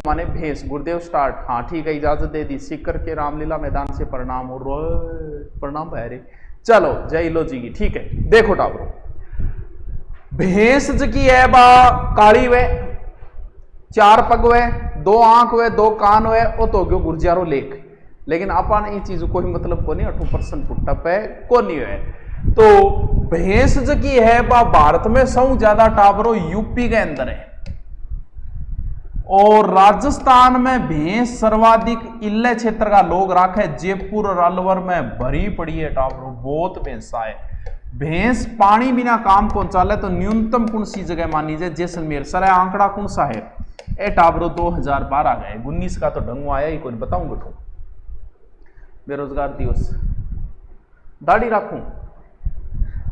माने भैंस। गुरुदेव स्टार्ट। हाँ ठीक है, इजाजत दे दी। सीकर के रामलीला मैदान से प्रणाम हो प्रणाम भाई। चलो जय लो जी की। ठीक है, देखो टाबरो, भैंस की है बा काली वे, 4 पग वे, 2 आंख वे, 2 कान वे, वो तो गयो गुर्जारो लेख। लेकिन अपन इन चीजों को ही मतलब को नहीं 8% पुटअप है को नहीं है। तो भैंस की है बा भारत में सबसे ज्यादा टाबरो यूपी के अंदर है, और राजस्थान में भैंस सर्वाधिक इल्ले क्षेत्र का लोग राखे। जयपुर और अलवर में भरी पड़ी है टाबरो, बहुत भैंसा है। भैंस पानी बिना काम कौन चाले तो न्यूनतम कौन सी जगह मानी जाए? जैसलमेर। सर आंकड़ा कौन सा है? ए टाबरो 2012 गए, 19 का तो ढंगो आया ही कोई बताऊंगा। तो बेरोजगार दिवस। दाढ़ी रखूं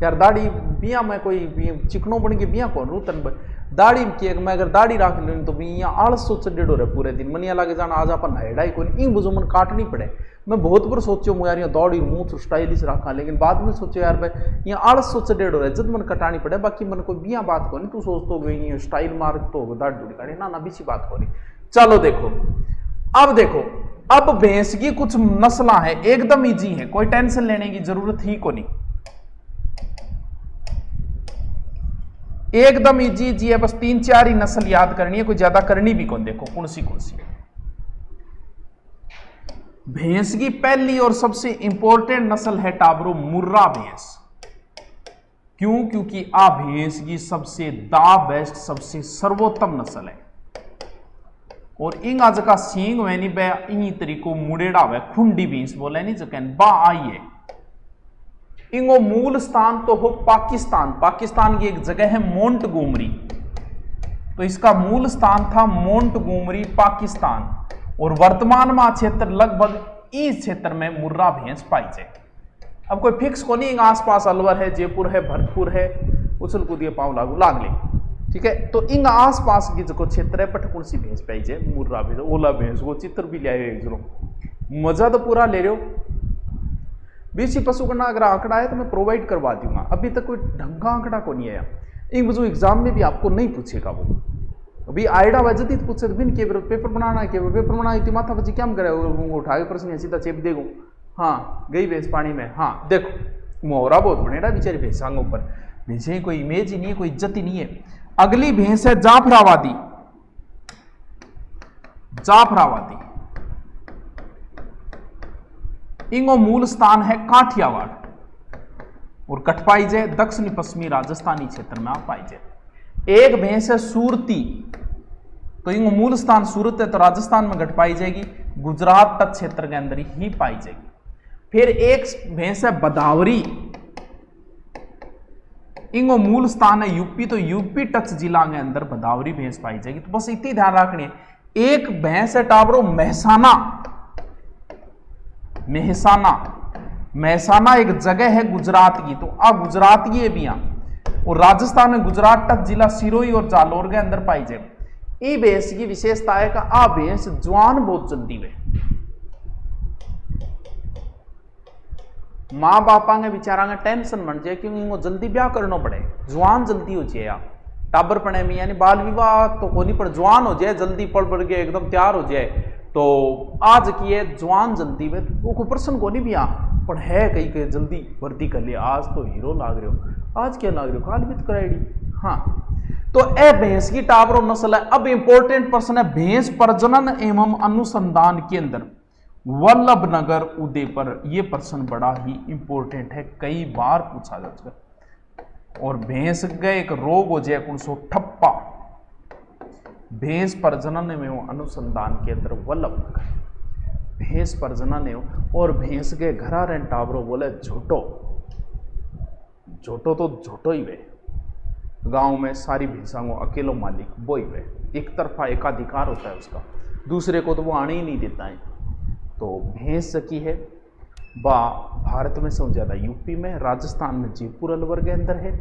यार, दाढ़ी बिया में कोई चिकनो बन के बिया कौन रूतन दाढ़ी की मैं अगर दाढ़ी रख लूँ तो यहाँ आलस सोच डेढ़ो रहे पूरे दिन। मन लगे जाना आज अपन हेड़ा ही कोई इन बुझो मन काटनी पड़े। मैं बहुत बार सोचो यार यहाँ दौड़ी मुँह स्टाइलिश रखा, लेकिन बाद में सोचो यार भाई यहाँ आलस सोच डेढ़ो रहे जब मन कटानी पड़े। बाकी मन कोई बिया बात को नहीं, तू सोचतो गई स्टाइल मार तो दाढ़ी दूढ़ी काटे ना बीसी बात को नहीं। चलो देखो, अब देखो, अब भैंस की कुछ नस्ला है एकदम ईजी है, कोई टेंशन लेने की जरूरत ही को नहीं, एकदम इजी है। बस 3-4 ही नस्ल याद करनी है, कोई ज्यादा करनी भी कौन। देखो कौन सी भैंस की पहली और सबसे इंपॉर्टेंट नस्ल है टाबरो मुर्रा भैंस। क्यों? क्योंकि आ भैंस की सबसे दा बेस्ट, सबसे सर्वोत्तम नस्ल है। और इंग आज का सींग वैनी बे इन तरीको मुड़ेड़ा वे खुंडी भैंस बोले नहीं जकन बा आई है। इंगो मूल स्थान तो हो पाकिस्तान। पाकिस्तान की एक जगह है मोंटगोमरी, तो इसका मूल स्थान था मोंटगोमरी पाकिस्तान। और वर्तमान में क्षेत्र लगभग इस क्षेत्र में मुर्रा भैंस पाई जाए। अब कोई फिक्स को नहीं, आसपास अलवर है, जयपुर है, भरतपुर है, उछल कूदिए पाँव लागू लाग ले। ठीक है, तो इंग आसपास की जो क्षेत्र है पट कौन सी भैंस पाई जाए? मुर्रा भैंस। ओला भैंस वो चित्र भी लिया एक जरूर, मजा तो पूरा ले रहे हो। बीसी पशु गणना अगर आंकड़ा है तो मैं प्रोवाइड करवा दूंगा। अभी तक कोई ढंग का आंकड़ा को नहीं आया। एक बजू एग्जाम में भी आपको नहीं पूछेगा वो। अभी आइडा वजती पूछे तो बिन के पेपर बनाना है, पेपर बनाना माथा बच्ची क्या करे उठा के प्रश्न सीधा चेप देगो। हाँ गई भैंस पानी में। हाँ देखो मोहरा बहुत बनेड़ा बेचारी भैंसांगों पर। भैंसे कोई इमेज ही नहीं है, कोई इज्जत ही नहीं है। अगली भैंस है जाफराबादी। जाफराबादी इंगो मूल स्थान है काठियावाड़ और कटपाई जे दक्षिणी पश्चिमी राजस्थानी क्षेत्र में आप पाई जे। एक भैंस है सूरती, तो इंगो मूल स्थान सूरत है तो राजस्थान में घट पाई जाएगी, गुजरात तक क्षेत्र के अंदर ही पाई जाएगी। फिर एक भैंस है बदावरी, इंगो मूल स्थान है यूपी, तो यूपी टच जिला के अंदर बदावरी भैंस पाई जाएगी। तो बस इतनी ध्यान रखनी है। एक भैंस है टाबरो महसाना। मेहसाना, महसाना एक जगह है गुजरात की, तो अब गुजरात की है भी यहां। और राजस्थान में गुजरात तक जिला सिरोही और जालोर के अंदर पाई जाए। ई भैंस की विशेषता है कि आ भैंस जवान बहुत जल्दी हुए। माँ बापा के बेचारा के टेंशन बन जाए क्योंकि इनको जल्दी ब्याह करना पड़े, जवान जल्दी हो जाए। यार टाबर पड़े में यानी बाल विवाह तो कोनी पर जवान हो जाए, जल्दी पढ़ के एकदम तैयार हो जाए। तो आज की है जवान जल्दी में वो कोई प्रश्न को नहीं भी आ पर है कहीं के जल्दी वर्दी कर लिया, आज तो हीरो लाग रहे हो, आज क्या लाग रहे हो, काल भी कराएगी। हाँ तो ए भैंस की टाबरो नस्ल है। अब इंपॉर्टेंट प्रश्न है भैंस प्रजनन एवं अनुसंधान केंद्र वल्लभ नगर उदयपुर। ये प्रश्न बड़ा ही इंपॉर्टेंट है, कई बार पूछा जा चुका। और भैंस का एक रोग हो जाए कौन सो ठप्पा। भैंस प्रजनन एवं अनुसंधान केंद्र वल्लभ नगर, भैंस प्रजनन एवं। और भैंस के घरा रें टाबरो बोले झोटो। झोटो तो झोटो ही वे, गांव में सारी भैंसा को अकेलो मालिक वो ही वे, एक तरफा एकाधिकार होता है उसका, दूसरे को तो वो आने ही नहीं देता है। तो भैंस की है बा भारत में सबसे ज़्यादा यूपी में, राजस्थान में जयपुर अलवर के अंदर है।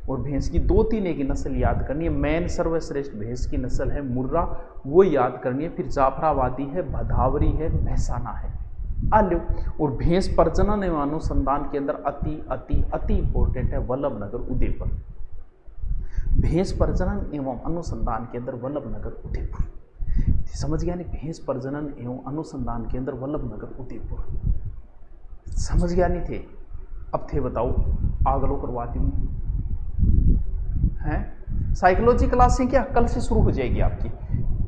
और भैंस की 2-3 एक नस्ल याद करनी है। मेन सर्वश्रेष्ठ भैंस की नस्ल है मुर्रा, वो याद करनी है। फिर जाफराबादी है, भदावरी है, महसाना है, आलू। और भैंस प्रजनन एवं अनुसंधान के अंदर अति अति अति इंपॉर्टेंट है वल्लभ नगर उदयपुर। भैंस प्रजनन एवं अनुसंधान के अंदर वल्लभ नगर उदयपुर। समझ गया नहीं? भैंस प्रजनन एवं अनुसंधान केंद्र वल्लभनगर उदयपुर, समझ गया नहीं थे? अब थे बताओ, आगलो करवाती हूँ हैं। साइकोलॉजी क्लासें क्या कल से शुरू हो जाएगी आपकी।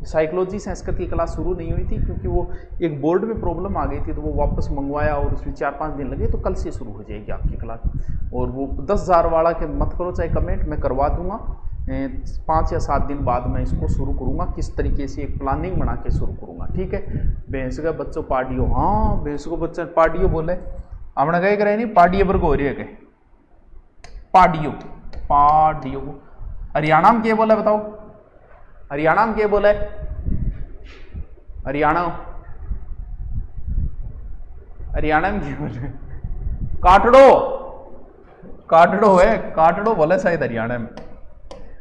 साइकोलॉजी संस्कृत की क्लास शुरू नहीं हुई थी क्योंकि वो एक बोर्ड में प्रॉब्लम आ गई थी, तो वो वापस मंगवाया और उसमें 4-5 दिन लगे, तो कल से शुरू हो जाएगी आपकी क्लास। और वो 10,000 वाला के मत करो चाहे कमेंट, मैं करवा दूंगा 5 या 7 दिन बाद मैं इसको शुरू करूंगा, किस तरीके से एक प्लानिंग बना के शुरू करूंगा, ठीक है। भैंस का बच्चों पार्टियो, हाँ भैंस को बच्चा पार्टियो बोले, हमने कहे करे नहीं पार्टियो पर हो रही है, कहे पार्टियो, पार्टियो हरियाणा में क्या बोला बताओ? हरियाणा में क्या बोला है? हरियाणा, हरियाणा में क्या बोले? काटड़ो, काटड़ो है, काटड़ो बोले शायद हरियाणा में।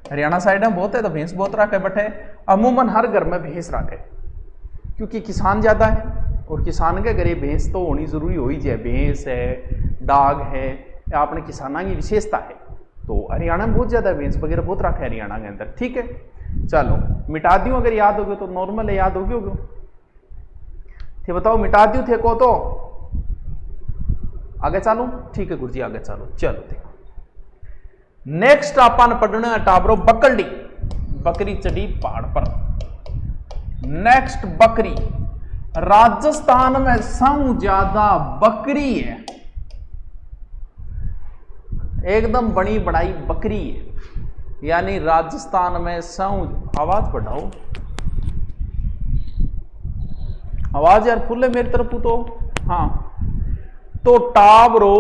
हरियाणा साइड में बहुत है तो भैंस बहुत रखे बैठे, अमूमन हर घर में भैंस रखे क्योंकि किसान ज्यादा है और किसान के घरे भैंस तो होनी जरूरी हो ही जाए। भैंस है, डाग है, अपने किसाना की विशेषता है, तो हरियाणा में बहुत ज्यादा भैंस वगैरह बहुत रखा है हरियाणा के अंदर, ठीक है। चलो मिटा दियो, अगर याद हो गए तो नॉर्मल है, याद हो गए थे बताओ, मिटा दियो थे को तो आगे चालू, ठीक है गुरुजी आगे चालू। चलो देखो नेक्स्ट अपन पढ़ने टाबरो बकरडी, बकरी चढ़ी पहाड़ पर। नेक्स्ट बकरी, राजस्थान में सबसे ज्यादा बकरी है, एकदम बड़ी बड़ाई बकरी है, यानी राजस्थान में आवाज बढ़ाओ, आवाज यार फुल है मेरी तरफ तो, हाँ तो टाबरो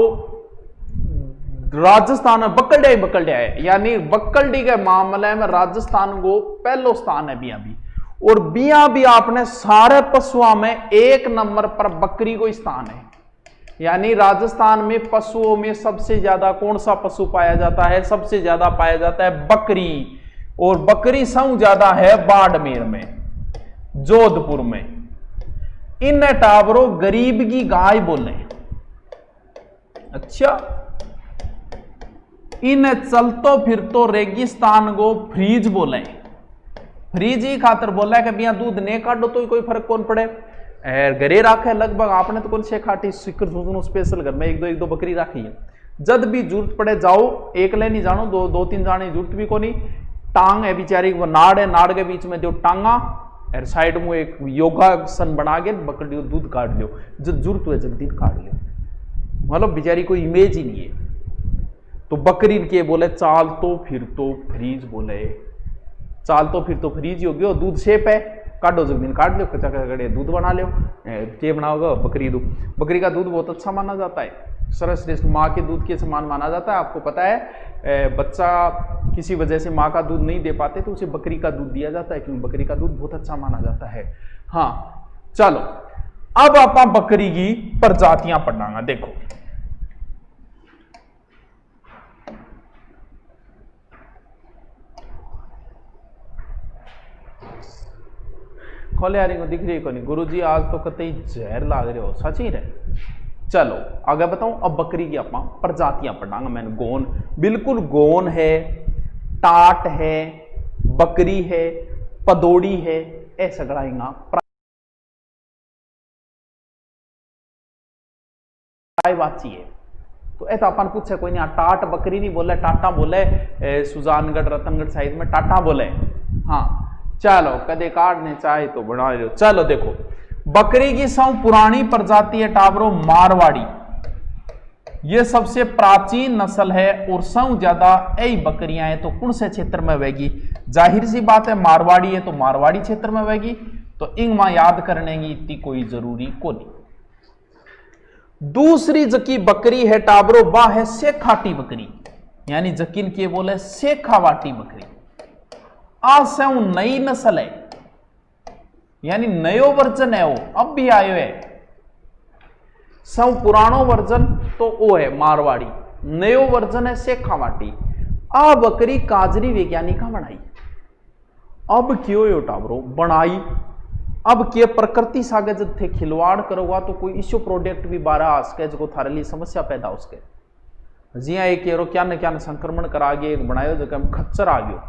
राजस्थान में बकलडिया है, यानी बकलडी के मामले में राजस्थान को पहलो स्थान है बिया भी, और बिया भी आपने सारे पशुओं में 1 नंबर पर बकरी को स्थान है। यानी राजस्थान में पशुओं में सबसे ज्यादा कौन सा पशु पाया जाता है? सबसे ज्यादा पाया जाता है बकरी, और बकरी सबसे ज्यादा है बाड़मेर में, जोधपुर में। इन टाबरों गरीब की गाय बोले, अच्छा इन चलतो फिरतो रेगिस्तान को फ्रीज बोले, फ्रीज ही खातर बोला कि भैया दूध नहीं काटो तो कोई फर्क कौन पड़े, घरे राखे लगभग आपने तो कौन से खाटी सिक्कर स्पेशल घर में एक दो बकरी राखी है, जब भी जरूरत पड़े जाओ, एक ले नहीं जानो, दो तीन जाने जरूरत भी को नहीं। टांग है बेचारी, वो नाड़ है, नाड़ के बीच में जो टांगा और साइड में एक योगासन बना के बकरी दूध काट लो, जब जरूरत हुए जब दिन काट लो, मतलब बेचारी कोई इमेज ही नहीं है। तो बकरी के बोले चाल तो फिर तो फ्रीज बोले, चाल तो फिर तो फ्रीज ही हो गया, दूध शेप है, काटो जब दिन काट लो, कच्चा कड़े दूध बना लो, के बनाओगे बकरी दूध। बकरी का दूध बहुत अच्छा माना जाता है, सर्वश्रेष्ठ माँ के दूध के समान माना जाता है। आपको पता है बच्चा किसी वजह से माँ का दूध नहीं दे पाते तो उसे बकरी का दूध दिया जाता है, क्योंकि बकरी का दूध बहुत अच्छा माना जाता है। हाँ चलो अब आप बकरी की प्रजातियां पढ़ना, देखो खोले यारी को दिख रही को नहीं, गुरुजी आज तो कतई जहर लाग रहे हो, सच ही रहे। चलो आगे बताऊं, अब बकरी की अपना प्रजातियां पढ़ांगा मैंने। गोन, बिल्कुल गोन है, टाट है, बकरी है, पदोड़ी है, ऐसा गढ़ाएंगा प्रायवाची है। तो ऐसा अपन पूछे कोई नहीं, टाट बकरी नहीं बोले, टाटा बोले, सुजानगढ़ रतनगढ़ साइड में टाटा बोले। हाँ चलो कदे काटने चाहे तो बना लो। चलो देखो बकरी की सब पुरानी प्रजाति है टाबरो मारवाड़ी, ये सबसे प्राचीन नस्ल है और सब ज्यादा यही बकरियां हैं। तो कौन से क्षेत्र में होगी? जाहिर सी बात है मारवाड़ी है तो मारवाड़ी क्षेत्र में होगी, तो इंगमा याद करने की इतनी कोई जरूरी को नहीं। दूसरी जकी बकरी है टाबरो वह है सेखाटी बकरी, यानी जकीन के बोले सेखावाटी बकरी। आज से नई नस्ल है, यानी नयो वर्जन है, वो अब भी आयो है। सब पुरानो वर्जन तो वो है मारवाड़ी, नयो वर्जन है सेखावाटी। आ बकरी काजरी वैज्ञानिका बनाई, अब क्यों यो टाबरो बनाई, अब के प्रकृति सागे जब थे खिलवाड़ करोगा तो कोई इश्यू प्रोडक्ट भी 12 आ सके जो थारे लिए समस्या पैदा हो सके। जी हाँ, एक क्या न संक्रमण करा गए, एक बनायो जो खच्चर आ गयो,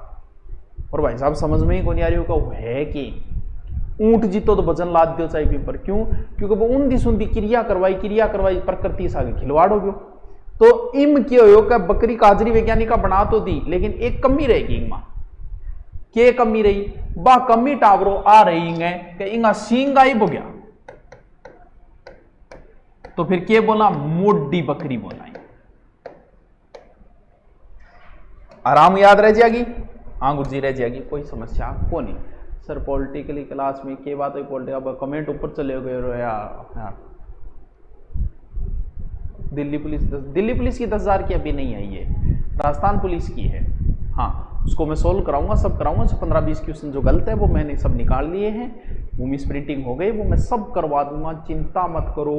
और भाई साहब समझ में ही को नहीं आ रही होगा वो है कि ऊंट जीतो तो वजन लाद दो चाहे पीपर, क्यों? क्योंकि वो ऊंधी सुंधी क्रिया करवाई प्रकृति से आगे खिलवाड़ हो गयो। तो इम क्यों हो कि बकरी काजरी वैज्ञानिका बना तो दी, लेकिन एक कमी रहेगी इमा। के कमी रही? बा कमी टावरो आ रही है कि इंगा सींग आई हो गया, तो फिर के बोला? मोडी बकरी बोला। आराम याद रह जाएगी? हाँ गुरुजी रह जाएगी, कोई समस्या को नहीं। सर पॉलिटिकली क्लास में के बात हुई पॉलिटिकल, कमेंट ऊपर चले गए यार। दिल्ली पुलिस की 10,000 की अभी नहीं आई है, राजस्थान पुलिस की है। हाँ उसको मैं सोल्व कराऊंगा, सब कराऊंगा। 15-20 क्वेश्चन जो गलत है वो मैंने सब निकाल लिए हैं, वो मिस प्रिंटिंग हो गई, वो मैं सब करवा दूंगा, चिंता मत करो।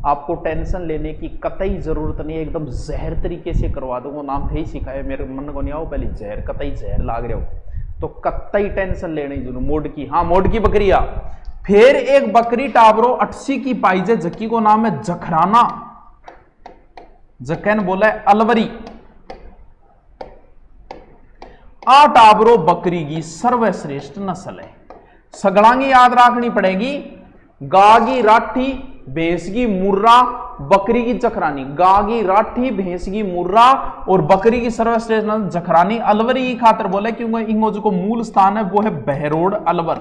आपको टेंशन लेने की कतई जरूरत नहीं है, एकदम जहर तरीके से करवा दूंगा। नाम थे ही सिखाया, मेरे मन को नहीं आओ पहले जहर, कतई जहर लाग रहे हो तो कतई टेंशन लेने की जरूरत। मोड की, हाँ मोड की बकरिया। फिर एक बकरी टावरो 80 की पाइजे, जकी को नाम है जखराना, जकैन बोला है अलवरी। आ टावरो बकरी की सर्वश्रेष्ठ नस्ल है। सगड़ांगी याद रखनी पड़ेगी, गागी राठी, भैंस की मुर्रा, बकरी की जखरानी। गागी राठी, भैंस की मुर्रा और बकरी की सर्वश्रेष्ठ नस्ल जखरानी। अलवरी की खातर बोले क्योंकि इंगो जो मूल स्थान है वो है बहरोड अलवर।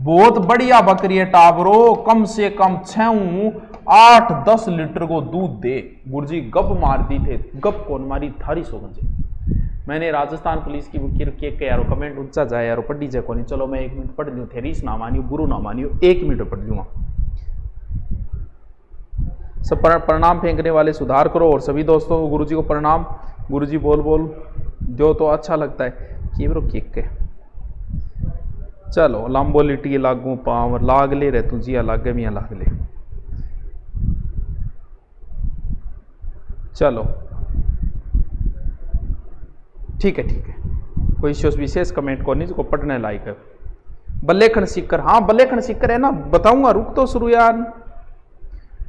बहुत बढ़िया बकरी है टावरो, कम से कम 6-8-10 लीटर को दूध दे। गुरुजी गप मार दी थे, गप कौन मारी थारी सोगंजे। मैंने राजस्थान पुलिस की बुक के यारो कमेंट ऊंचा जाए यारो पढ़ी जाए नहीं। चलो मैं 1 मिनट पढ़ लूँ, थेरीस ना मानियो, गुरु ना मानियो, 1 मिनट पढ़ लूंगा। सब प्रणाम फेंकने वाले सुधार करो, और सभी दोस्तों को गुरुजी को प्रणाम। गुरुजी बोल जो तो अच्छा लगता है कि ब्रो किक के। चलो लंबो लिटी लागू पाव लाग ले रहे तू जिया लागे मियाँ लाग ले। चलो ठीक है, कोई विशेष कमेंट को नहीं, जो पढ़ने लायक है। बल्लेखण सिक्कर, हाँ बल्लेखण सिक्कर है ना, बताऊंगा, रुक तो शुरू यार।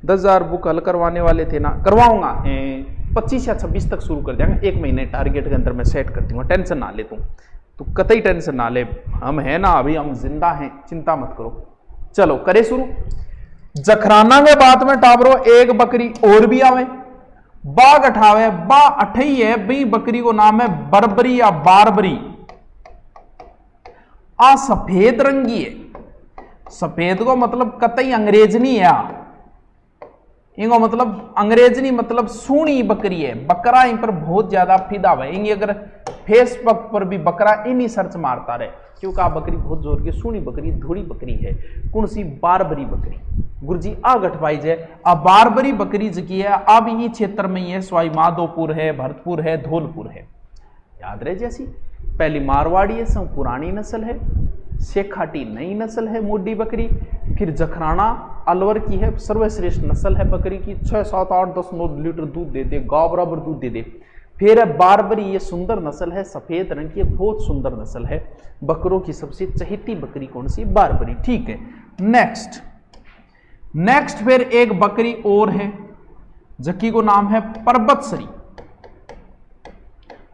10,000 बुक हल करवाने वाले थे ना, करवाऊंगा 25 या 26 तक शुरू कर देंगे। 1 महीने टारगेट के अंदर मैं सेट कर दूंगा, टेंशन ना ले तू कतई टेंशन ना ले, हम है ना, अभी हम जिंदा हैं, चिंता मत करो। चलो करे शुरू। जखराना के बाद में टावरो एक बकरी और भी आवे, बाघ अठावे, बा अठई है बी बकरी को नाम है बरबरी या बारबरी। आ सफेद रंगी है, सफेद को मतलब कतई अंग्रेजनी है, इनको मतलब अंग्रेजनी मतलब सूनी बकरी है। बकरा इन पर बहुत ज्यादा फिदा है, इंगे अगर फेसबुक पर भी बकरा इन्हीं सर्च मारता रहे, क्योंकि आ बकरी बहुत जोर की सूनी बकरी, धोड़ी बकरी है। कौन सी? बारबरी बकरी। गुरुजी आ गठवाई जाए, आ बारबरी बकरी जकी है, अब ही क्षेत्र में ही है, सवाई माधोपुर है, भरतपुर है, धौलपुर है, याद रहे जैसी। पहली मारवाड़ी है, सब पुरानी नस्ल है। शेखाटी नई नस्ल है मोडी बकरी। फिर जखराना अलवर की है, सर्वश्रेष्ठ नस्ल है बकरी की, 6, 7, 8, 10, 9 लीटर दूध दे दे, गांव बराबर दूध दे दे। फिर है बारबरी, ये सुंदर नस्ल है, सफेद रंग की, बहुत सुंदर नस्ल है। बकरों की सबसे चहेती बकरी कौन सी? बारबरी। ठीक है, नेक्स्ट फिर एक बकरी और है, जकी को नाम है पर्वतसरी।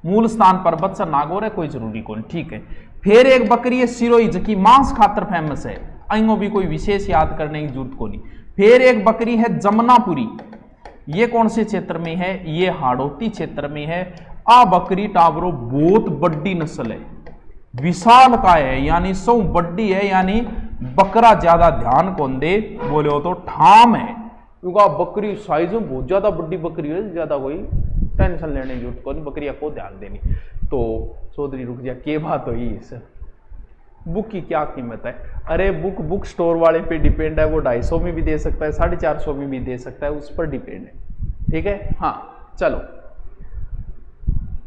मूल स्थान पर्वतसर नागौर है, कोई जरूरी कौन। ठीक है, फिर एक बकरी है सिरोही, जकी मांस खातर फेमस है, अइंगो भी कोई विशेष याद करने की जरूरत को नहीं। फिर एक बकरी है जमनापुरी, ये कौन से क्षेत्र में है? ये हाड़ौती क्षेत्र में है। आ बकरी टावरो बहुत बड़ी नस्ल है, विशाल का है, यानी सौ बड़ी है, यानी बकरा ज्यादा ध्यान कौन दे बोले हो तो ठाम है, क्योंकि बकरी साइज में बहुत ज्यादा बड़ी बकरी है, ज्यादा कोई टेंशन लेने की जरूरत को नहीं, बकरिया को ध्यान देनी। तो चौधरी रुक जा, के बात हुई इस बुक की क्या कीमत है? अरे बुक स्टोर वाले पे डिपेंड है, वो 250 में भी दे सकता है, 450 में भी दे सकता है, उस पर डिपेंड है। ठीक है, हाँ चलो।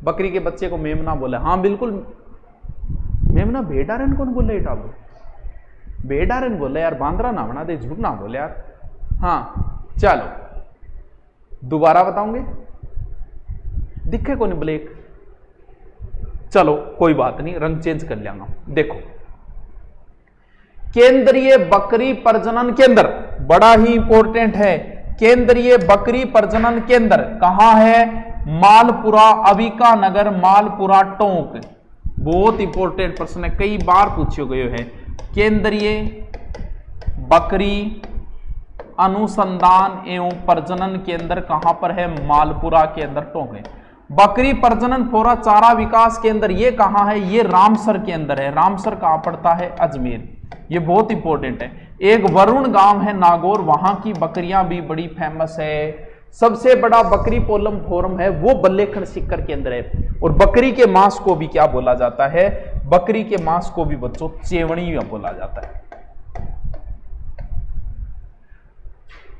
बकरी के बच्चे को मेमना बोला, हाँ बिल्कुल मेमना। भेड़ारन कौन बोल रहे टाबू? भेड़ारन बोले यार, बांद्रा ना बना दे, झूठ ना बोले यार। हाँ चलो दोबारा बताऊंगे, दिखे को नहीं ब्लैक, चलो कोई बात नहीं, रंग चेंज कर लेंगे। देखो, केंद्रीय बकरी प्रजनन केंद्र बड़ा ही इंपॉर्टेंट है। केंद्रीय बकरी प्रजनन केंद्र कहां है? मालपुरा, अविका नगर, मालपुरा टोंक। बहुत इंपॉर्टेंट प्रश्न है, कई बार पूछे गए हैं। केंद्रीय बकरी अनुसंधान एवं प्रजनन केंद्र कहां पर है? मालपुरा के अंदर टोंके। बकरी प्रजनन फोरा चारा विकास केंद्र ये कहां है? ये रामसर के अंदर है। रामसर कहां पड़ता है? अजमेर। ये बहुत इंपॉर्टेंट है। एक वरुण गांव है नागौर, वहां की बकरियां भी बड़ी फेमस है। सबसे बड़ा बकरी पोलम फोरम है वो बल्लेखंड सीकर के अंदर है। और बकरी के मांस को भी क्या बोला जाता है? बकरी के मांस को भी बच्चों चेवणी बोला जाता है।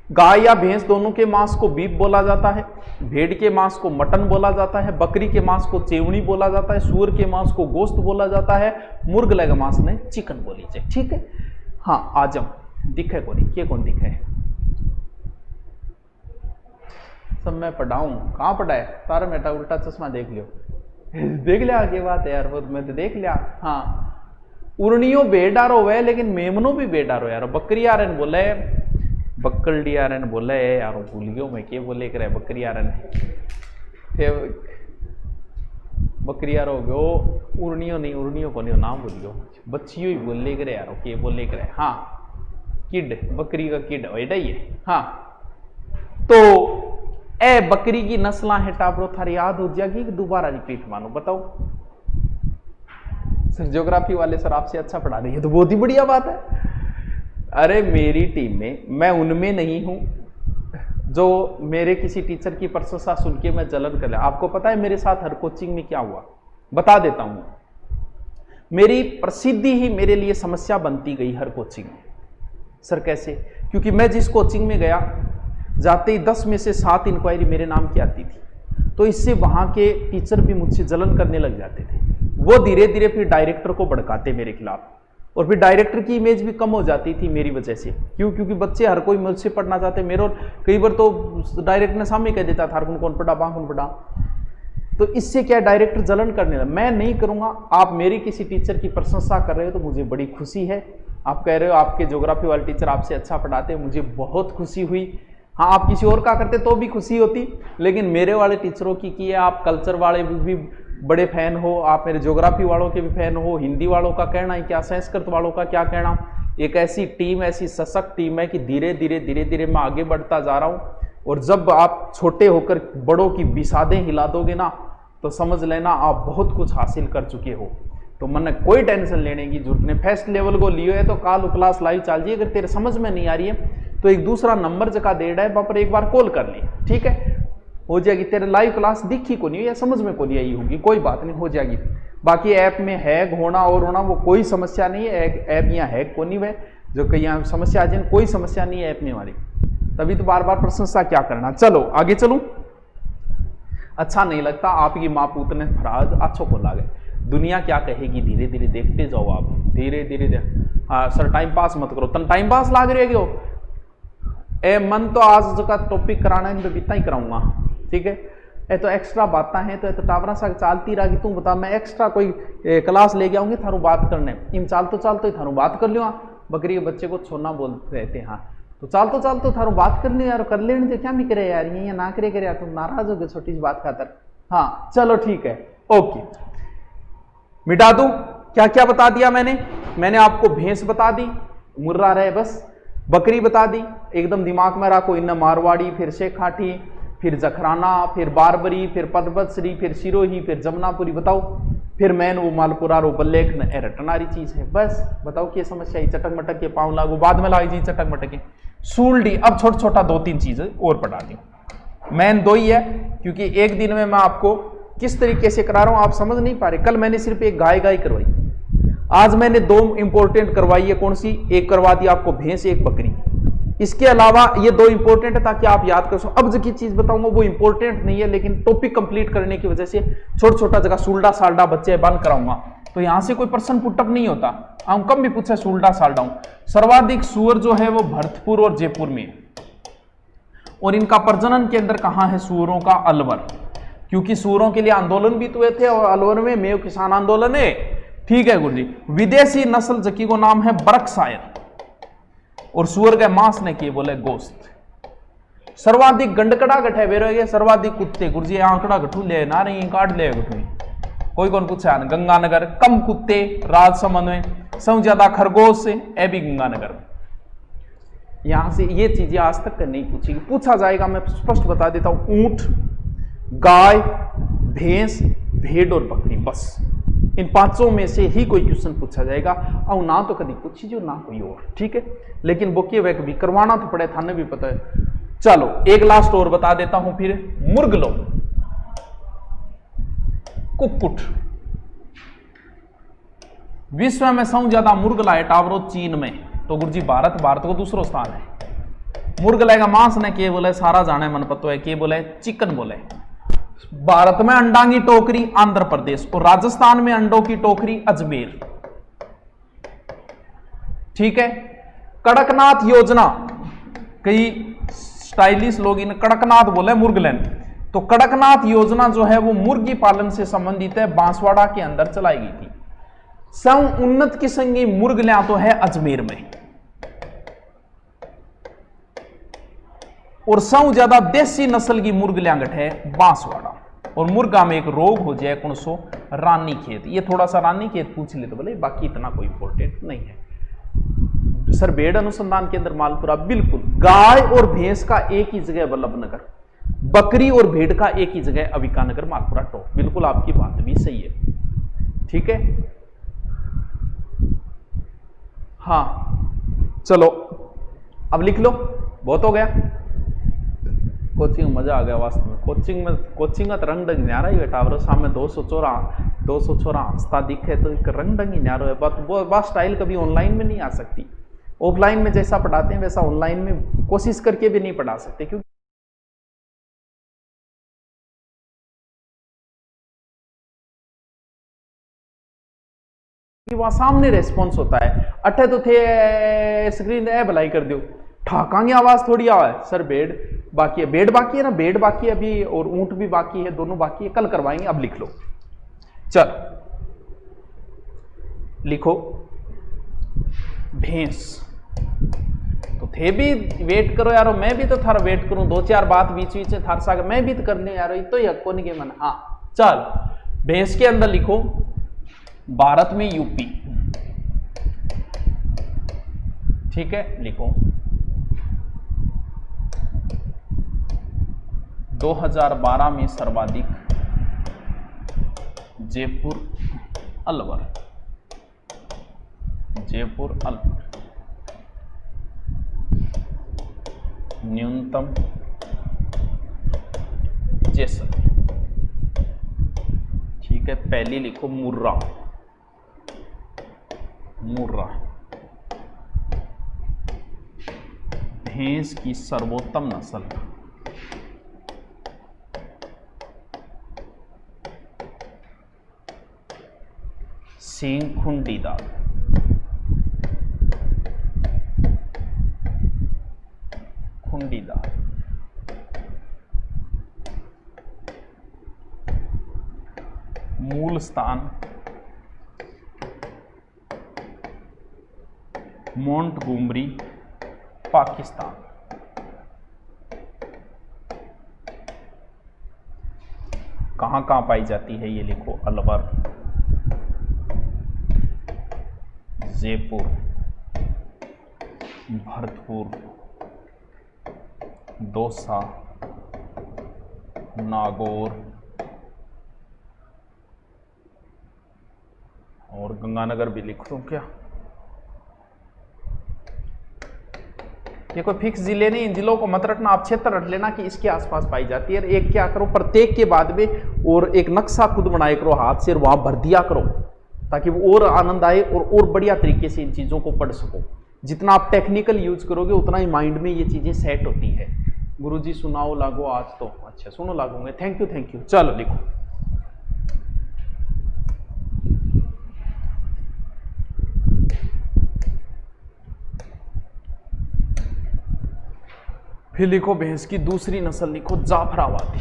गाय या भैंस दोनों के मांस को बीफ बोला जाता है, भेड़ के मांस को मटन बोला जाता है, बकरी के मांस को चेवणी बोला जाता है, सूअर के मांस को गोश्त बोला जाता है, मुर्ग का मांस ने चिकन बोली जाए। ठीक है। हाँ आजम दिखे को नहीं, कौन दिखे? सब मैं पढ़ाऊं, कहां पढ़ा है? तारा बेटा उल्टा चश्मा देख लियो। देख लिया आगे बात है यार, वो मैं तो देख लिया। हाँ उर्नियो बेडारो है, लेकिन मेमनो भी बेडारो यार। बकरी यारन बोले, बक्कलडी यारन बोले यार, भूल गयो मैं क्या बोले करे बकरी यारन। बकरी यार हो गयो, उर्नियो नहीं, उर्नियो को नहीं नाम भूल गयो, बच्चियों ही बोले करे यार, के बोले करे। हाँ किड, बकरी का किड बेटा ही है। हाँ तो ए बकरी की नस्ल है टापरो, थारी याद हो जाएगी कि दोबारा रिपीट मानो? बताओ सर, ज्योग्राफी वाले सर आपसे अच्छा पढ़ा रही है तो बहुत ही बढ़िया बात है। अरे मेरी टीम में मैं उनमें नहीं हूं जो मेरे किसी टीचर की प्रशंसा सुन के मैं जलन कर लिया। आपको पता है मेरे साथ हर कोचिंग में क्या हुआ? बता देता हूं। मेरी प्रसिद्धि ही मेरे लिए समस्या बनती गई हर कोचिंग में। सर कैसे? क्योंकि मैं जिस कोचिंग में गया, जाते ही 10 में से 7 इंक्वायरी मेरे नाम की आती थी, तो इससे वहां के टीचर भी मुझसे जलन करने लग जाते थे। वो धीरे धीरे फिर डायरेक्टर को भड़काते मेरे खिलाफ, और फिर डायरेक्टर की इमेज भी कम हो जाती थी मेरी वजह से। क्यों? क्योंकि बच्चे हर कोई मुझसे पढ़ना चाहते मेरे, और कई बार तो डायरेक्टर ने सामने कह देता था कौन पढ़ा, कौन पढ़ा। तो इससे क्या डायरेक्टर जलन करने लगा। मैं नहीं करूंगा। आप मेरी किसी टीचर की प्रशंसा कर रहे हो तो मुझे बड़ी खुशी है। आप कह रहे हो आपके ज्योग्राफी वाले टीचर आपसे अच्छा पढ़ाते हैं, मुझे बहुत खुशी हुई। हाँ आप किसी और का करते तो भी खुशी होती, लेकिन मेरे वाले टीचरों की है। आप कल्चर वाले भी बड़े फैन हो, आप मेरे ज्योग्राफी वालों के भी फैन हो, हिंदी वालों का कहना है क्या, संस्कृत वालों का क्या कहना। एक ऐसी टीम, ऐसी सशक्त टीम है कि धीरे धीरे मैं आगे बढ़ता जा रहा हूँ। और जब आप छोटे होकर बड़ों की बिसादें हिला दोगे ना, तो समझ लेना आप बहुत कुछ हासिल कर चुके हो। तो मन कोई टेंशन लेने की जरूरत नहीं। फर्स्ट लेवल को लियो है तो काल क्लास लाइव चल जाइए। अगर तेरे समझ में नहीं आ रही है तो एक दूसरा नंबर जगह दे रहा है, वहां पर एक बार कॉल कर ली, ठीक है, हो जाएगी। तेरे लाइव क्लास दिखी को नहीं या समझ में को नहीं आई होगी, कोई बात नहीं, हो जाएगी। बाकी ऐप में हैक होना और होना वो कोई समस्या नहीं है। ऐप यहाँ हैक को नहीं है, जो कहीं यहाँ समस्या आ जाए, कोई समस्या नहीं है ऐप में हमारी। तभी तो बार बार प्रशंसा क्या करना। चलो आगे चलूं। अच्छा नहीं लगता आपकी माँ पूत ने फराज अच्छो को लागे, दुनिया क्या कहेगी धीरे धीरे देखते जाओ आप, धीरे धीरे। हाँ सर टाइम पास मत करो, तन टाइम पास लाग रहे हो। ए मन तो आज का टॉपिक कराना है तो इतना ही कराऊंगा, ठीक है। ए तो एक्स्ट्रा बातें हैं तो टावरा सा चालती रहा कि तू बता, मैं एक्स्ट्रा कोई क्लास ले गया थारू बात करने, इन चाल तो थारू बात कर लियो। बकरी के बच्चे को छोना बोलते रहते हैं। हाँ तो चाल तो थारू बात कर लियो यार, कर लेने से क्या भी करे यार, ये ना करे यार, तुम नाराज हो गए छोटी सी बात खातर। हाँ चलो ठीक है, ओके मिटा दूं। क्या क्या बता दिया मैंने आपको भैंस बता दी, मुर्रा रहे बस, बकरी बता दी, एकदम दिमाग में रखो। इन मारवाड़ी, फिर शेखाठी, फिर जखराना, फिर बारबरी, फिर पदबत्सरी, फिर सिरोही, फिर जमुनापुरी, बताओ। फिर मैन वो मालपुरा रो बल्लेखन ए रटनारी चीज है। बस बताओ क्या समस्या है। चटक मटक के पाँव लागू, बाद में लाई जी चटक मटक के सूलडी। अब छोटा छोटा 2-3 चीजें और पढ़ा दी। मैन 2 ही है, क्योंकि एक दिन में मैं आपको किस तरीके से करा रहा हूं आप समझ नहीं पा रहे। कल मैंने सिर्फ एक गाय करवाई, आज मैंने 2 इंपॉर्टेंट करवाई है। कौन सी? एक करवा दी आपको भैंस, एक बकरी। इसके अलावा ये 2 इंपॉर्टेंट है ताकि आप याद कर सको। अब जो की चीज बताऊंगा वो इंपॉर्टेंट नहीं है, लेकिन टॉपिक कंप्लीट करने की वजह से छोटा छोटा जगह सुलडा साल्डा बच्चे बंद कराऊंगा, तो यहां से कोई प्रश्न पुटअप नहीं होता। हम कम भी पूछे सुलडा साल्डा हूं। सर्वाधिक सुअर जो है वो भरतपुर और जयपुर में, और इनका प्रजनन केंद्र कहां है सुअरों का? अलवर। क्योंकि सुअरों के लिए आंदोलन भी तो हुए थे, और अलवर में मेव किसान आंदोलन है, ठीक है गुरु जी। विदेशी नस्ल जकी को नाम है बर्कशायर, और सुअर के मांस ने किए बोले गोश्त। सर्वाधिक गंडकड़ा गठे बेरोगे, सर्वाधिक कुत्ते गुरु जी आंकड़ा गठू ले ना रही काट ले गठू। कोई कौन पूछा? गंगानगर कम कुत्ते, राजसमंद में सबसे ज्यादा खरगोश से ए भी गंगानगर में। यहां से ये चीजें आज तक नहीं पूछी, पूछा जाएगा, मैं स्पष्ट बता देता हूं। ऊंट, गाय, भैंस, भेड़ और बकरी, बस इन पांचों में से ही कोई क्वेश्चन पूछा जाएगा। और ना तो कभी पूछी जो ना कोई और, ठीक है। लेकिन बोकिए वह भी करवाना तो पड़े, थाने भी पता है। चलो एक लास्ट और बता देता हूं फिर। मुर्गलो, कुक्कुट। विश्व में सबसे ज्यादा मुर्गला है टावरो चीन में, तो गुरुजी भारत को दूसरो स्थान है। मुर्गले का मांस ने के बोले सारा जाने मन पतो है, के बोले चिकन बोले। भारत में अंडा की टोकरी आंध्र प्रदेश, और राजस्थान में अंडों की टोकरी अजमेर, ठीक है। कड़कनाथ योजना, कई स्टाइलिश लोग इन कड़कनाथ बोले मुर्गलैंड, तो कड़कनाथ योजना जो है वो मुर्गी पालन से संबंधित है, बांसवाड़ा के अंदर चलाई गई थी। सब उन्नत किस्म की मुर्गलियां तो है अजमेर में, और सबसे ज्यादा देसी नस्ल की मुर्गलियां गठ है बांसवाड़ा। और मुर्गा में एक रोग हो जाए कौन सो, रानी खेत। ये थोड़ा सा रानी खेत पूछ ले तो बोले, बाकी इतना कोई इंपॉर्टेंट नहीं है। सर भेड़ अनुसंधान केंद्र मालपुरा, बिल्कुल। गाय और भैंस का एक ही जगह वल्लभनगर, बकरी और भेड़ का एक ही जगह अविकानगर मालपुरा टॉप, बिल्कुल आपकी बात भी सही है, ठीक है। हाँ चलो अब लिख लो, बहुत हो गया। कोचिंग में मजा आ गया वास्तव में। कोचिंग का रंग डंग न्यारा ही बेटा, और सामने 200 छोरा हंसता दिखे तो एक रंग डंग ही न्यारो है। बात स्टाइल कभी ऑनलाइन में नहीं आ सकती। ऑफलाइन में जैसा पढ़ाते हैं वैसा ऑनलाइन में कोशिश करके भी नहीं पढ़ा सकते, क्योंकि वहां सामने रेस्पॉन्स होता है। अठे तो थे स्क्रीन ए भलाई कर दो, ठाकांगे आवाज थोड़ी आवा है। सर भेड़ बाकी है, भेड़ बाकी है ना, भेड़ बाकी है अभी, और ऊंट भी बाकी है, दोनों बाकी है, कल करवाएंगे। अब लिख लो, चल लिखो भैंस। तो थे भी वेट करो यारो, मैं भी तो थारा वेट करूं, 2-4 बात बीच बीच में थार सागर मैं भी तो कर लूं यारो, तो ये कौन के मन। हाँ चल, भैंस के अंदर लिखो भारत में यूपी, ठीक है। लिखो 2012 में सर्वाधिक जयपुर अलवर, जयपुर अलवर। न्यूनतम जैसलमेर, ठीक है। पहली लिखो मुर्रा, मुर्रा भैंस की सर्वोत्तम नस्ल, सींग खुंडीदार, खुंडीदार। मूल स्थान मोंटगोमरी, पाकिस्तान। कहां कहां पाई जाती है ये लिखो, अलवर, जयपुर, भरतपुर, दौसा, नागौर और गंगानगर भी लिख दूं क्या? ये कोई फिक्स जिले नहीं, इन जिलों को मत रखना, आप क्षेत्र रख लेना कि इसके आसपास पाई जाती है। एक क्या करो, प्रत्येक के बाद में और एक नक्शा खुद बनाए करो हाथ से, और वहां भर दिया करो, ताकि वो और आनंद आए और बढ़िया तरीके से इन चीजों को पढ़ सको। जितना आप टेक्निकल यूज करोगे उतना ही माइंड में ये चीजें सेट होती है। गुरुजी सुनाओ लागो आज तो, अच्छा सुनो लागोगे, थैंक यू थैंक यू। चलो लिखो, फिर लिखो भैंस की दूसरी नस्ल लिखो जाफराबादी,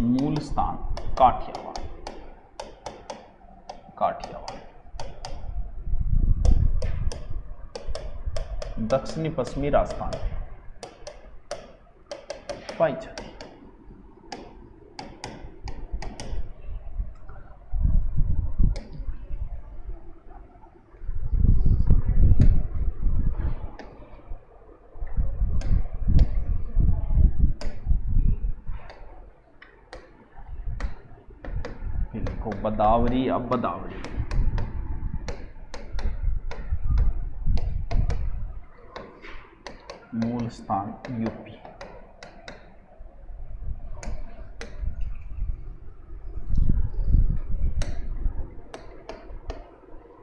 मूल स्थान काठियावाड़, काठियावाड़। दक्षिणी पश्चिमी राजस्थान पाई जाती। फिर लिखो बदावरी। अब बदावरी मूल स्थान यूपी।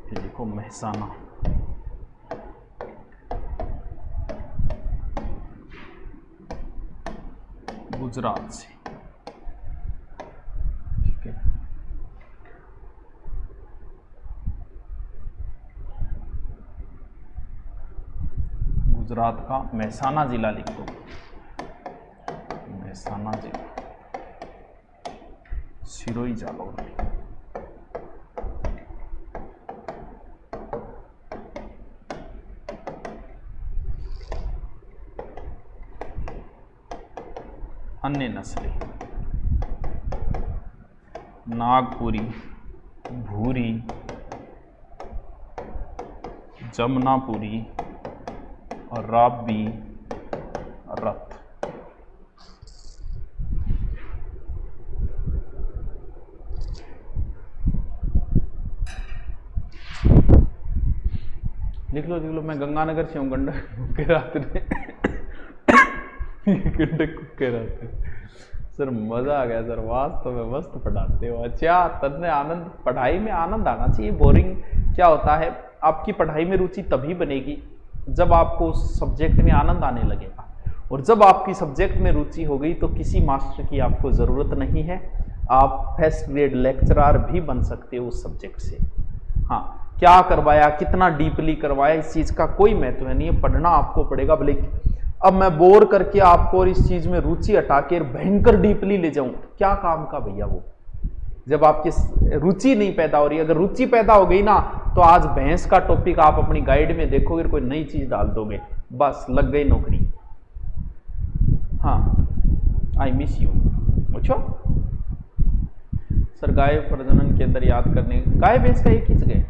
फिर लिखो मेहसाना। गुजरात से। ठीक है, गुजरात का मेहसाना जिला लिख दो। मेहसाना जिला सिरोही जालौर में। अन्य नस्लें नागपुरी, भूरी, जमुनापुरी और राबी, रथ। लिख लो लिख लो। मैं गंगानगर से हूँ, गंडक के रात गंडक के रात। सर मजा आ गया सर, वास्तव में मस्त पढ़ाते हो। अच्छा तन्ने आनंद, पढ़ाई में आनंद आना चाहिए। बोरिंग क्या होता है, आपकी पढ़ाई में रुचि तभी बनेगी जब आपको उस सब्जेक्ट में आनंद आने लगेगा, और जब आपकी सब्जेक्ट में रुचि हो गई तो किसी मास्टर की आपको ज़रूरत नहीं है। आप फर्स्ट ग्रेड लेक्चरर भी बन सकते हो उस सब्जेक्ट से। हाँ, क्या करवाया, कितना डीपली करवाया, इस चीज़ का कोई महत्व नहीं है। पढ़ना आपको पड़ेगा। भले अब मैं बोर करके आपको और इस चीज़ में रुचि हटा के भयंकर डीपली ले जाऊं, क्या काम का भैया वो, जब आपकी रुचि नहीं पैदा हो रही। अगर रुचि पैदा हो गई ना, तो आज भैंस का टॉपिक आप अपनी गाइड में देखोगे, कोई नई चीज डाल दोगे, बस लग गई नौकरी। हाँ, आई मिस यू। पूछो सर, गाय प्रजनन के अंदर याद करने, गाय भैंस का एक खींच गए।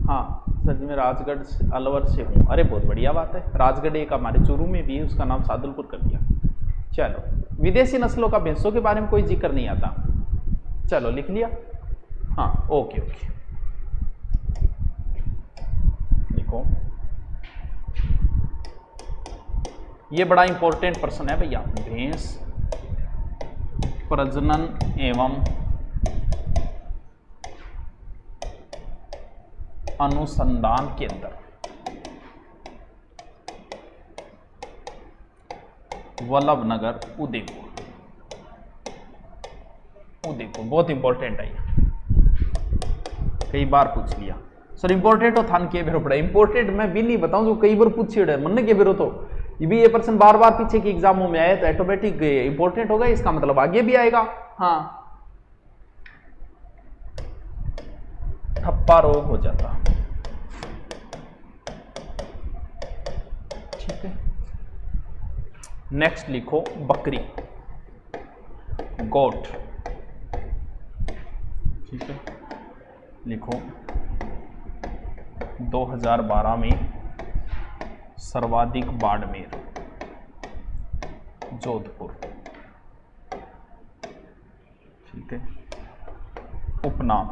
हाँ सर, मैं राजगढ़ अलवर से हूँ। अरे बहुत बढ़िया बात है। राजगढ़ एक हमारे चूरू में भी है, उसका नाम सादुलपुर कर दिया। चलो, विदेशी नस्लों का भैंसों के बारे में कोई जिक्र नहीं आता। चलो लिख लिया। हाँ ओके ओके, लिखो। ये बड़ा इंपॉर्टेंट प्रश्न है भैया। भैंस प्रजनन एवं अनुसंधान के अंदर वल्लभनगर उदयपुर। उदयपुर बहुत इंपॉर्टेंट है, कई बार पूछ लिया सर। इंपॉर्टेंट हो थान के बेरो पड़ा, इंपॉर्टेंट मैं भी नहीं बताऊं जो कई बार पूछी है मन के बेरो, तो ये भी ये पर्सन बार बार पीछे की एग्जामों में आया तो ऑटोमेटिक इंपॉर्टेंट होगा, इसका मतलब आगे भी आएगा। हाँ, ठप्पा रोग हो जाता। ठीक है, नेक्स्ट लिखो बकरी, गोट। ठीक है, लिखो 2012 में सर्वाधिक बाड़मेर, जोधपुर। ठीक है, उपनाम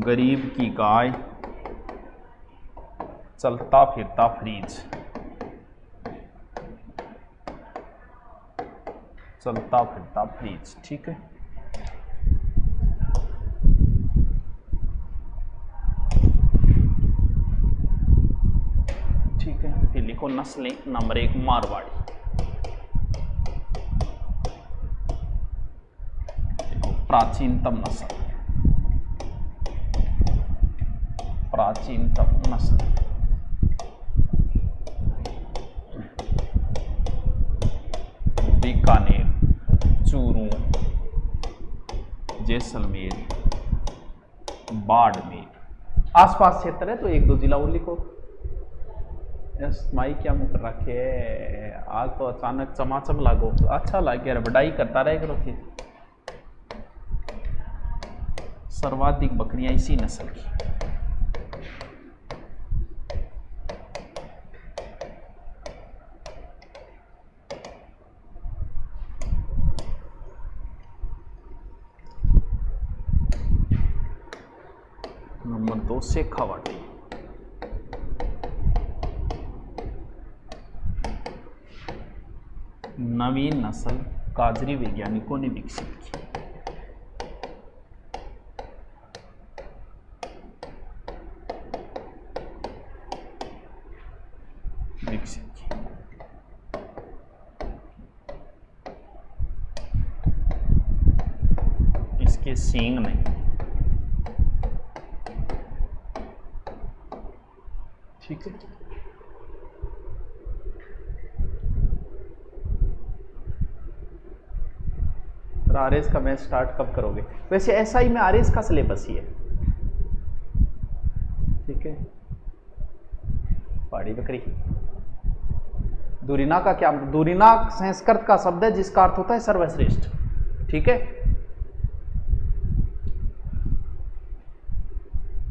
गरीब की गाय, चलता फिरता फ्रीज। चलता फिरता फ्रीज। ठीक है, ठीक है। फिर लिखो नस्लें। नंबर 1 मारवाड़ी। प्राचीनतम नस्ल, प्राचीनतम नस्ल बीकानेर, चूरू, जैसलमेर, बाड़मेर। आसपास क्षेत्र है तो 1-2 जिला और लिखो। माई क्या मुख रखे, आज तो अचानक चमाचम लागो। अच्छा लगे यार, बढ़ाई करता रहे करो। थी सर्वाधिक बकरियां इसी नस्ल की। तो शेखावाटी। नवीन नस्ल काजरी वैज्ञानिकों ने विकसित की। इसके सींग नहीं। ठीक है, आरएस का मैच स्टार्ट कब करोगे? वैसे एसआई में आरएस का सिलेबस ही है। ठीक है, पहाड़ी बकरी। दूरिना का क्या? दूरिना संस्कृत का शब्द है जिसका अर्थ होता है सर्वश्रेष्ठ। ठीक है,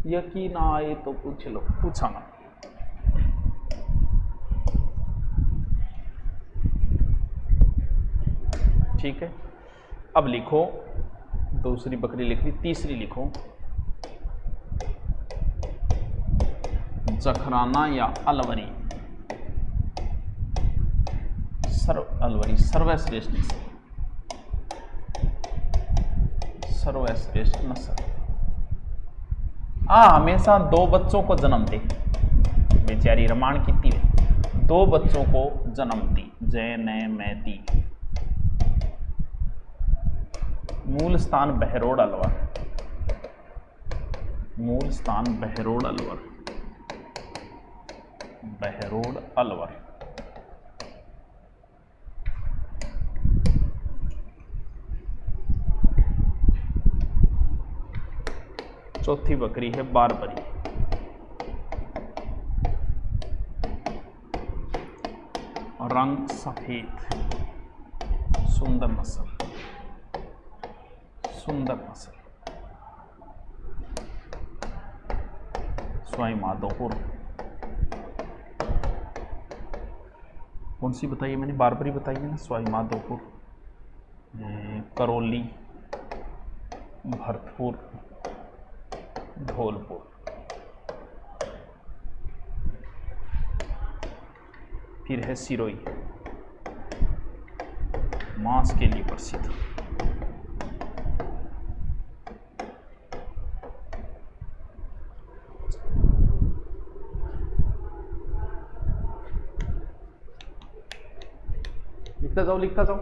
यकीन आए तो पूछ लो, पूछा ना। ठीक है, अब लिखो, दूसरी बकरी लिख ली, तीसरी लिखो, जखराना या अलवरी। अलवरी सर्वश्रेष्ठ नस्ल, सर्वश्रेष्ठ नस्ल। हमेशा 2 बच्चों को जन्म दे, बेचारी रमाण की 2 बच्चों को जन्म दी। जय नय मैती। मूल स्थान बहरोड अलवर, मूल स्थान बहरोड अलवर, बहरोड अलवर। चौथी बकरी है बारबरी। रंग सफेद, सुंदर नस्ल, सुंदर नस्ल। सवाई माधोपुर। कौन सी बताइए मैंने? बारबरी बताइए ना। सवाई माधोपुर, करौली, भरतपुर, धौलपुर। फिर है सिरोही, मांस के लिए प्रसिद्ध। लिखता जाओ, लिखता जाओ,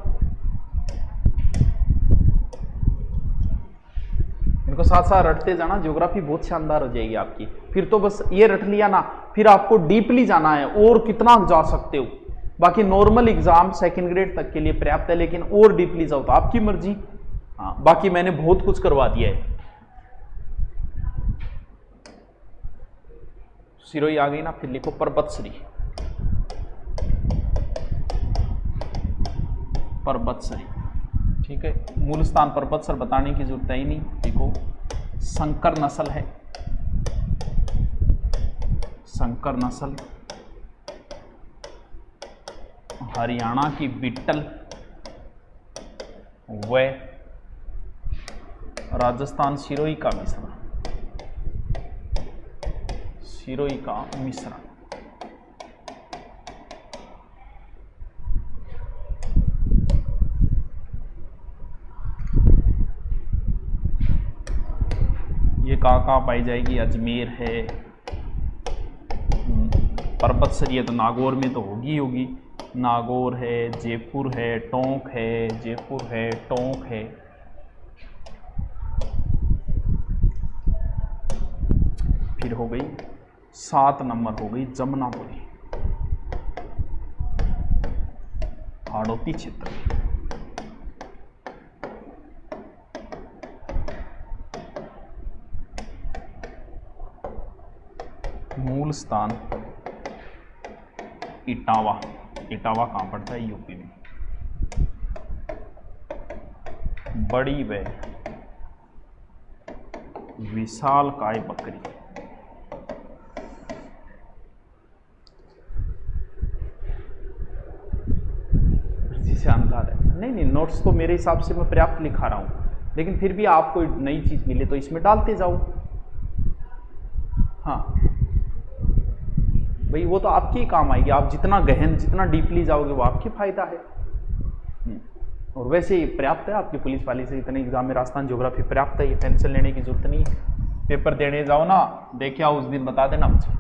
इनको साथ साथ रटते जाना। ज्योग्राफी बहुत शानदार हो जाएगी आपकी। फिर तो बस ये रट लिया ना, फिर आपको डीपली जाना है और कितना जा सकते हो। बाकी नॉर्मल एग्जाम सेकंड ग्रेड तक के लिए पर्याप्त है, लेकिन और डीपली जाओ तो आपकी मर्जी। हाँ, बाकी मैंने बहुत कुछ करवा दिया है। सिरोही आ गई ना, फिर लिखो पर्वतश्री, पर्वतश्री। ठीक है, मूल स्थान पर्वतसर बताने की जरूरत ही नहीं। देखो, संकर नस्ल है, संकर नस्ल। हरियाणा की बिट्टल व राजस्थान सिरोही का मिश्रण, सिरोही का मिश्रण। ये कहाँ पाई जाएगी? अजमेर है, पर्वतश्री है तो नागौर में तो होगी होगी। नागौर है, जयपुर है, टोंक है, जयपुर है, टोंक है। फिर हो गई 7 नंबर, हो गई जमुनापुरी, हाड़ौती क्षेत्र। मूल स्थान इटावा। इटावा कहाँ पड़ता है? यूपी में। बड़ी व विशाल काय बकरी, शानदार है। नहीं, नोट्स तो मेरे हिसाब से मैं पर्याप्त लिखा रहा हूं, लेकिन फिर भी आपको नई चीज मिले तो इसमें डालते जाओ। हाँ भाई, वो तो आपके ही काम आएगी, आप जितना गहन जितना डीपली जाओगे वो आपके फायदा है। और वैसे ही पर्याप्त है आपकी पुलिस वाली से, इतने एग्जाम में राजस्थान ज्योग्राफी पर्याप्त है, ये पेंसिल लेने की जरूरत नहीं है। पेपर देने जाओ ना, देखे आओ उस दिन बता देना मुझे,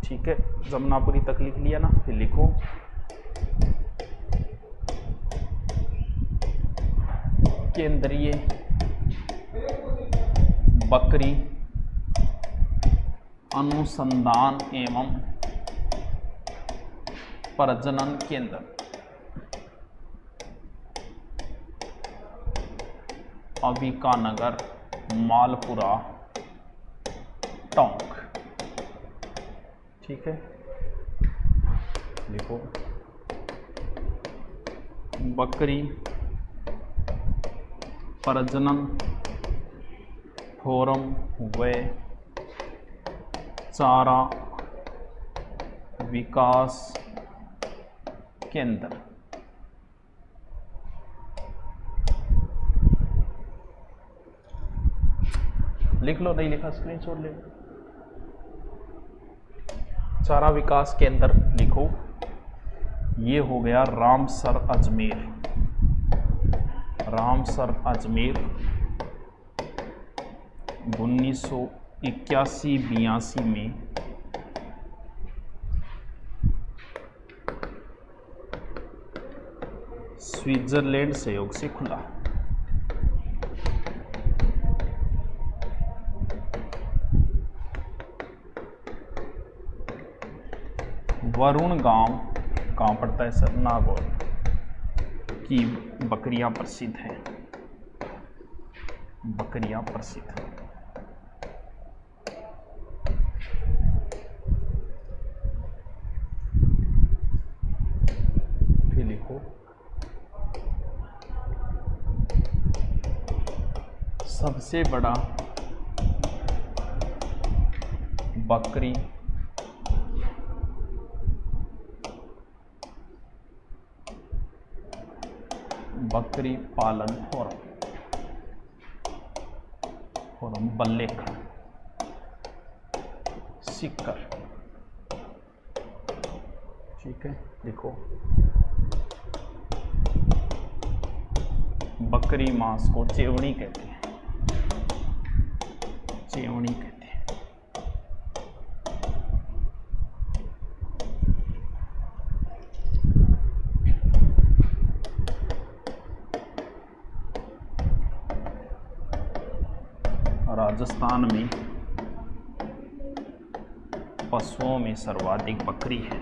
ठीक है। जमुनापुरी तक लिख लिया ना, फिर लिखो केंद्रीय बकरी अनुसंधान एवं प्रजनन केंद्र, अंबिकानगर, मालपुरा, टोंक, ठीक है। देखो बकरी प्रजनन फोरम व चारा विकास केंद्र, लिख लो, नहीं लिखा स्क्रीनशॉट ले लो। चारा विकास केंद्र लिखो, ये हो गया रामसर अजमेर। रामसर अजमेर 1981-82 में स्विट्जरलैंड सहयोग से खुला। वरुण गांव कहाँ पड़ता है सर? नागौर की बकरियां प्रसिद्ध हैं, बकरियां प्रसिद्ध हैं। फिर लिखो सबसे बड़ा बकरी पालन फोरम बल्लेखंड, सीकर, ठीक है। देखो बकरी मांस को चेवणी कहते हैं, चेवणी कहते हैं। राजस्थान में पशुओं में सर्वाधिक बकरी है,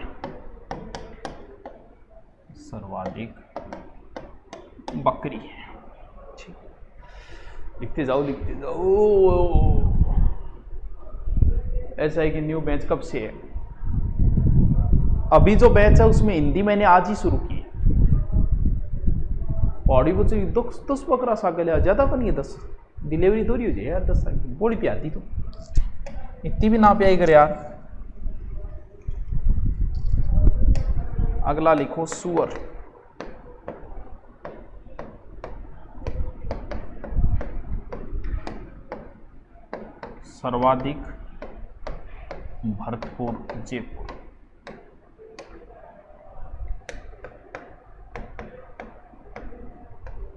सर्वाधिक बकरी है, ठीक। लिखते जाओ लिखते जाओ। ऐसा है कि न्यू बैच कब से है? अभी जो बैच है उसमें हिंदी मैंने आज ही शुरू की है। पौड़ी बच्चे 10 बकरा सागल है, ज्यादा बनी है 10, डिलीवरी थोड़ी हो जाए यार 10 साल की, बड़ी प्याती तो इतनी भी ना प्याई कर यार। अगला लिखो सुअर, सर्वाधिक भरतपुर जयपुर,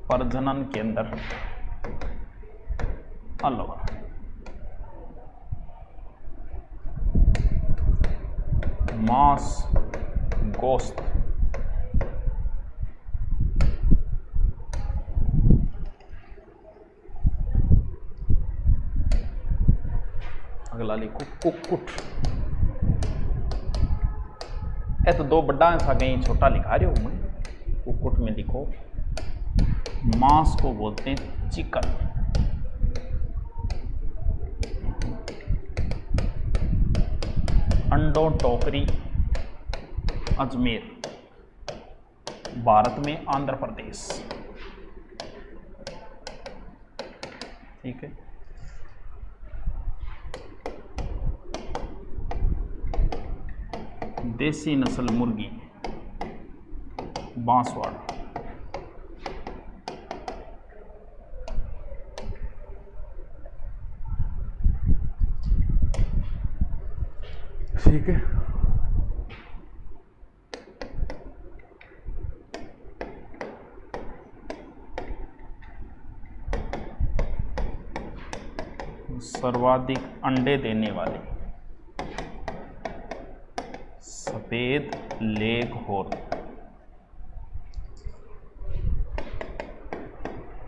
प्रजनन केंद्र अलवर, मांस गोश्त अगला लिखो कुक्कुट। ए तो 2 बड़ा था, कहीं छोटा लिखा रहे हो मैं। कुक्कुट में लिखो मांस को बोलते हैं चिकन, अंडो टोकरी अजमेर, भारत में आंध्र प्रदेश, ठीक है। देसी नस्ल मुर्गी बांसवाड़ा, ठीक है। सर्वाधिक अंडे देने वाले सफेद लेग हॉर्न।